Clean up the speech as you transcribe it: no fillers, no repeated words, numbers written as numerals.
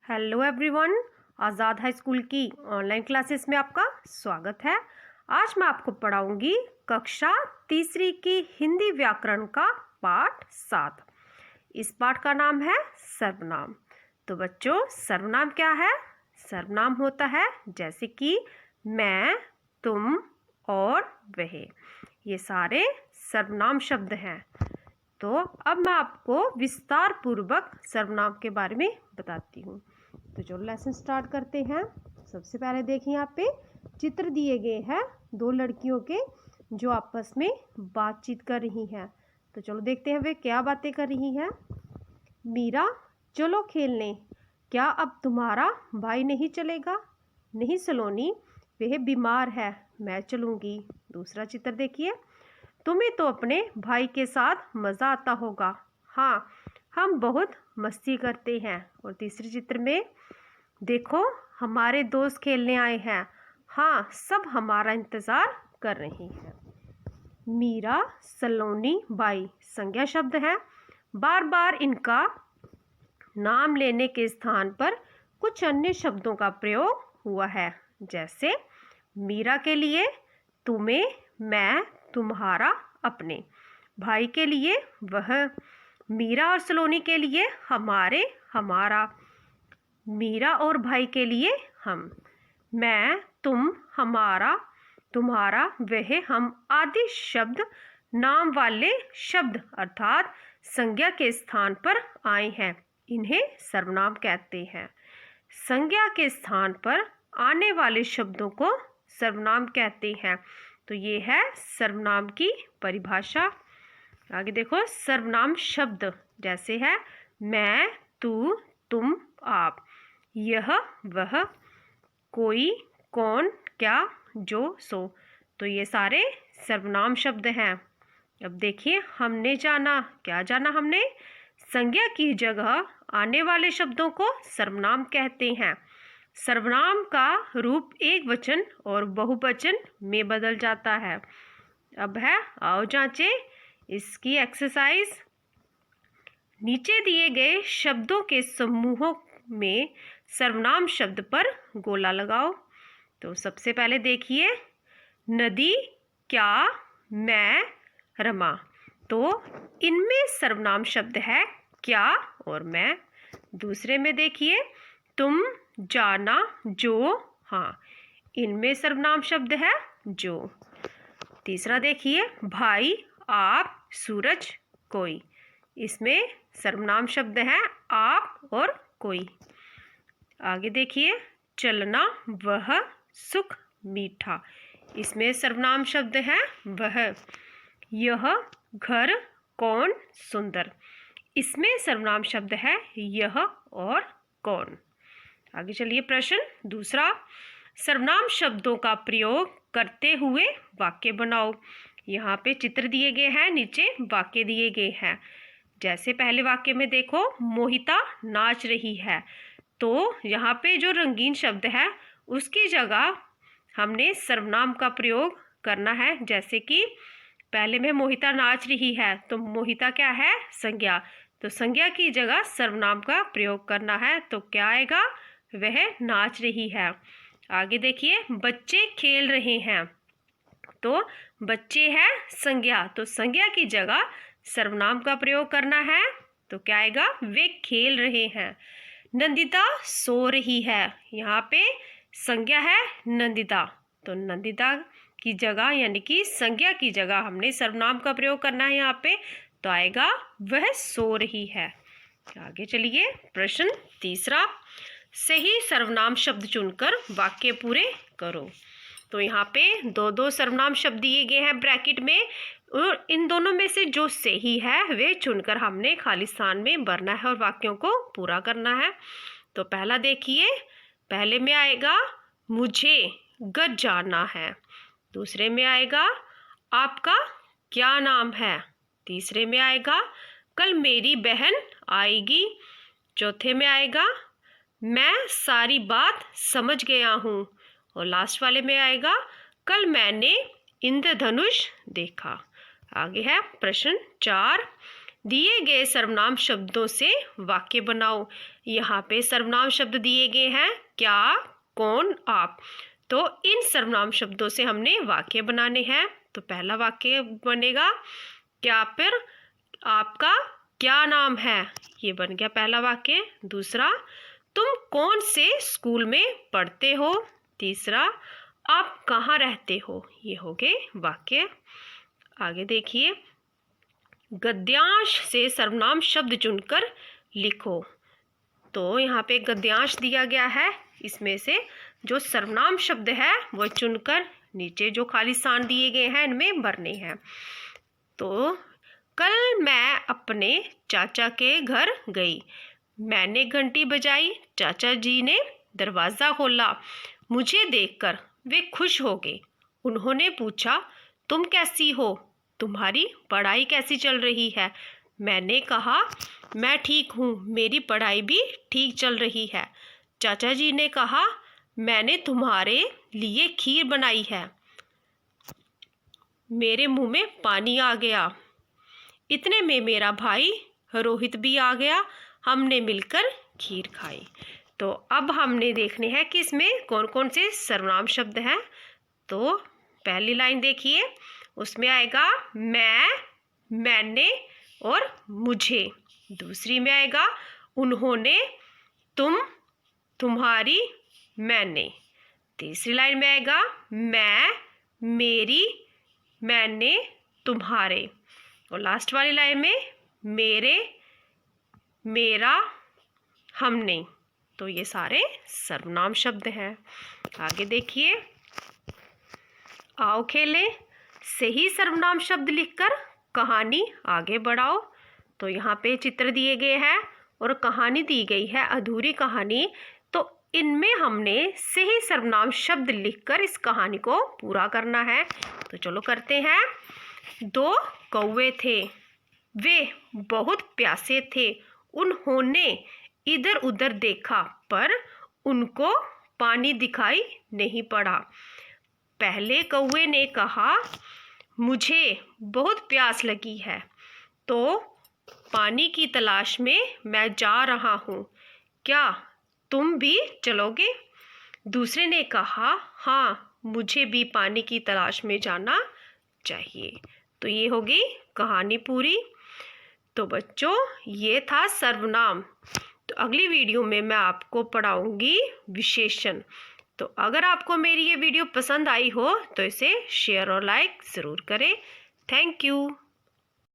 Hello everyone, आज़ाद high school की online classes में आपका स्वागत है। आज मैं आपको पढ़ाऊंगी कक्षा तीसरी की हिंदी व्याकरण का पाठ 7। इस पाठ का नाम है सर्वनाम। तो बच्चों, सर्वनाम क्या है? सर्वनाम होता है जैसे कि मैं, तुम और वह। ये सारे सर्वनाम शब्द हैं। तो अब मैं आपको विस्तार पूर्वक सर्वनाम के बारे में बताती हूँ। तो चलो लेसन स्टार्ट करते हैं। सबसे पहले देखिए, यहाँ पे चित्र दिए गए हैं दो लड़कियों के जो आपस में बातचीत कर रही हैं। तो चलो देखते हैं वे क्या बातें कर रही हैं। मीरा, चलो खेलने। क्या अब तुम्हारा भाई नहीं चलेगा? नहीं सलोनी, वह बीमार है, मैं चलूँगी। दूसरा चित्र देखिए। तुम्हें तो अपने भाई के साथ मज़ा आता होगा। हाँ, हम बहुत मस्ती करते हैं। और तीसरे चित्र में देखो, हमारे दोस्त खेलने आए हैं। हाँ, सब हमारा इंतज़ार कर रहे हैं। मीरा, सलोनी, बाई संज्ञा शब्द हैं। बार बार इनका नाम लेने के स्थान पर कुछ अन्य शब्दों का प्रयोग हुआ है, जैसे मीरा के लिए तुम्हें, मैं, तुम्हारा, अपने। भाई के लिए वह। मीरा और सलोनी के लिए हमारे, हमारा। मीरा और भाई के लिए हम। मैं, तुम, हमारा, तुम्हारा, वह, हम आदि शब्द नाम वाले शब्द अर्थात संज्ञा के स्थान पर आए हैं। इन्हें सर्वनाम कहते हैं। संज्ञा के स्थान पर आने वाले शब्दों को सर्वनाम कहते हैं। तो ये है सर्वनाम की परिभाषा। आगे देखो, सर्वनाम शब्द जैसे है मैं, तू, तुम, आप, यह, वह, कोई, कौन, क्या, जो, सो। तो ये सारे सर्वनाम शब्द हैं। अब देखिए, हमने जाना, क्या जाना हमने? संज्ञा की जगह आने वाले शब्दों को सर्वनाम कहते हैं। सर्वनाम का रूप एक वचन और बहुवचन में बदल जाता है। अब है, आओ जांचे इसकी एक्सरसाइज। नीचे दिए गए शब्दों के समूहों में सर्वनाम शब्द पर गोला लगाओ। तो सबसे पहले देखिए, नदी, क्या, मैं, रमा। तो इनमें सर्वनाम शब्द है क्या और मैं। दूसरे में देखिए, तुम, जाना, जो, हाँ, इनमें सर्वनाम शब्द है जो। तीसरा देखिए, भाई, आप, सूरज, कोई। इसमें सर्वनाम शब्द है आप और कोई। आगे देखिए, चलना, वह, सुख, मीठा। इसमें सर्वनाम शब्द है वह। यह, घर, कौन, सुंदर। इसमें सर्वनाम शब्द है यह और कौन। आगे चलिए, प्रश्न दूसरा। सर्वनाम शब्दों का प्रयोग करते हुए वाक्य बनाओ। यहाँ पे चित्र दिए गए हैं, नीचे वाक्य दिए गए हैं। जैसे पहले वाक्य में देखो, मोहिता नाच रही है। तो यहाँ पे जो रंगीन शब्द है उसकी जगह हमने सर्वनाम का प्रयोग करना है। जैसे कि पहले में मोहिता नाच रही है, तो मोहिता क्या है? संज्ञा। तो संज्ञा की जगह सर्वनाम का प्रयोग करना है। तो क्या आएगा? वह नाच रही है। आगे देखिए, बच्चे खेल रहे हैं। तो बच्चे है संज्ञा, तो संज्ञा की जगह सर्वनाम का प्रयोग करना है। तो क्या आएगा? वे खेल रहे हैं। नंदिता सो रही है। यहाँ पे संज्ञा है नंदिता, तो नंदिता की जगह यानी कि संज्ञा की जगह हमने सर्वनाम का प्रयोग करना है यहाँ पे। तो आएगा वह सो रही है। आगे चलिए, प्रश्न तीसरा। सही सर्वनाम शब्द चुनकर वाक्य पूरे करो। तो यहाँ पे दो दो सर्वनाम शब्द दिए गए हैं ब्रैकेट में, और इन दोनों में से जो सही है वे चुनकर हमने खाली स्थान में भरना है और वाक्यों को पूरा करना है। तो पहला देखिए, पहले में आएगा मुझे घर जाना है। दूसरे में आएगा आपका क्या नाम है। तीसरे में आएगा कल मेरी बहन आएगी। चौथे में आएगा मैं सारी बात समझ गया हूँ। और लास्ट वाले में आएगा कल मैंने इंद्रधनुष देखा। आगे है प्रश्न 4। दिए गए सर्वनाम शब्दों से वाक्य बनाओ। यहाँ पे सर्वनाम शब्द दिए गए हैं, क्या, कौन, आप। तो इन सर्वनाम शब्दों से हमने वाक्य बनाने हैं। तो पहला वाक्य बनेगा, क्या पर आपका क्या नाम है, ये बन गया पहला वाक्य। दूसरा, तुम कौन से स्कूल में पढ़ते हो। तीसरा, आप कहाँ रहते हो, ये हो गए वाक्य। आगे देखिए, गद्यांश से सर्वनाम शब्द चुनकर लिखो। तो यहाँ पे गद्यांश दिया गया है, इसमें से जो सर्वनाम शब्द है वो चुनकर नीचे जो खाली स्थान दिए गए हैं इनमें भरने हैं। तो कल मैं अपने चाचा के घर गई। मैंने घंटी बजाई, चाचा जी ने दरवाज़ा खोला। मुझे देखकर वे खुश हो गए। उन्होंने पूछा, तुम कैसी हो, तुम्हारी पढ़ाई कैसी चल रही है। मैंने कहा, मैं ठीक हूँ, मेरी पढ़ाई भी ठीक चल रही है। चाचा जी ने कहा, मैंने तुम्हारे लिए खीर बनाई है। मेरे मुंह में पानी आ गया। इतने में मेरा भाई रोहित भी आ गया, हमने मिलकर खीर खाई। तो अब हमने देखने हैं कि इसमें कौन कौन से सर्वनाम शब्द हैं। तो पहली लाइन देखिए, उसमें आएगा मैं, मैंने और मुझे। दूसरी में आएगा उन्होंने, तुम, तुम्हारी, मैंने। तीसरी लाइन में आएगा मैं, मेरी, मैंने, तुम्हारे। और लास्ट वाली लाइन में मेरे, मेरा, हमने। तो ये सारे सर्वनाम शब्द हैं। आगे देखिए, आओ खेलें। सही सर्वनाम शब्द लिखकर कहानी आगे बढ़ाओ। तो यहाँ पे चित्र दिए गए हैं और कहानी दी गई है, अधूरी कहानी। तो इनमें हमने सही सर्वनाम शब्द लिखकर इस कहानी को पूरा करना है। तो चलो करते हैं। 2 कौवे थे, वे बहुत प्यासे थे। उन्होंने इधर उधर देखा पर उनको पानी दिखाई नहीं पड़ा। पहले कौवे ने कहा, मुझे बहुत प्यास लगी है, तो पानी की तलाश में मैं जा रहा हूँ, क्या तुम भी चलोगे। दूसरे ने कहा, हाँ, मुझे भी पानी की तलाश में जाना चाहिए। तो ये होगी कहानी पूरी। तो बच्चों, ये था सर्वनाम। तो अगली वीडियो में मैं आपको पढ़ाऊंगी विशेषण। तो अगर आपको मेरी ये वीडियो पसंद आई हो तो इसे शेयर और लाइक ज़रूर करें। Thank you.